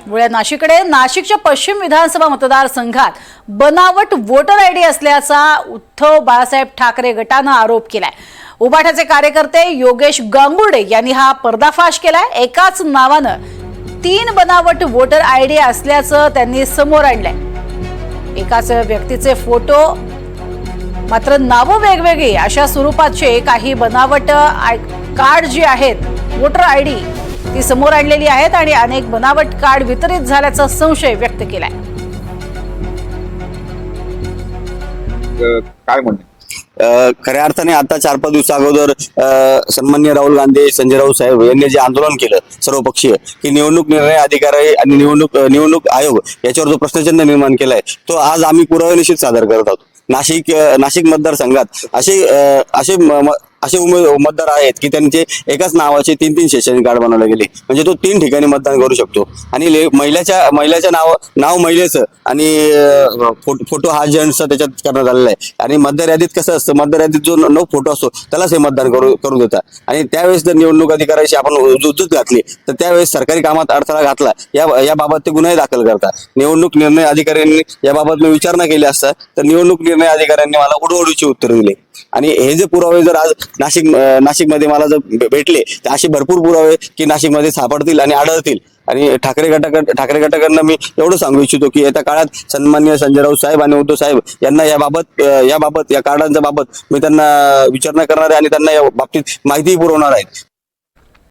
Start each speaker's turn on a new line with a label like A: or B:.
A: नाशिककडे नाशिकच्या पश्चिम विधानसभा मतदारसंघात बनावट वोटर आयडी असल्याचा उद्धव बाळासाहेब ठाकरे गटानं आरोप केलाय। उबाठाचे कार्यकर्ते योगेश गांगुर्डे यांनी हा पर्दाफाश केलाय। एकाच नावानं 3 बनावट वोटर आयडी असल्याचं त्यांनी समोर आणलंय। एकाच व्यक्तीचे फोटो मात्र नावं वेगवेगळी अशा स्वरूपाचे काही बनावट कार्ड जी आहेत वोटर आयडी ती समोर आणलेली आहेत आणि अनेक बनावट कार्ड वितरित झाल्याचा संशय व्यक्त केलाय।
B: काय म्हणणे
C: खऱ्या अर्थाने आता 4-5 दिवसा अगोदर सन्माननीय राहुल गांधी संजय राऊत साहेब यांनी जे आंदोलन केलं सर्वपक्षीय की निवडणूक निर्णय अधिकारी आणि निवडणूक आयोग याच्यावर जो प्रश्नचिन्ह निर्माण केलाय तो आज आम्ही पुरावे निश्चित सादर करत आहोत। नाशिक मतदारसंघात असे मतदार आहेत की त्यांचे एकाच नावाचे 3-3 शैक्षणिक कार्ड बनवले गेले, म्हणजे तो 3 ठिकाणी मतदान करू शकतो। आणि महिलेच्या नाव महिलेचं आणि फोटो हा जेंट्सचा त्याच्यात करण्यात आलेला आहे। आणि मतदार यादीत कसं असतं, मतदार यादीत जो नो फोटो असतो त्यालाच हे मतदान करू देतात। आणि त्यावेळेस जर निवडणूक अधिकाऱ्याशी आपण जुजत घातली तर त्यावेळेस सरकारी कामात अडथळा घातला याबाबत ते गुन्हे दाखल करतात। निवडणूक निर्णय अधिकाऱ्यांनी याबाबत मी विचारणा केली असता तर निवडणूक निर्णय अधिकाऱ्यांनी मला उडवडीची उत्तर दिले। आणि हे जे पुरावे जर आज नाशिकमध्ये मला जर भेटले तर असे भरपूर पुरावे की नाशिकमध्ये सापडतील आणि आढळतील। आणि ठाकरे गटाकडनं मी एवढं सांगू इच्छितो की येत्या काळात सन्माननीय संजय राऊत साहेब आणि उद्धव साहेब यांना या कार्डांच्या बाबत मी त्यांना विचारणा करणार आहे आणि त्यांना या बाबतीत माहिती पुरवणार आहे।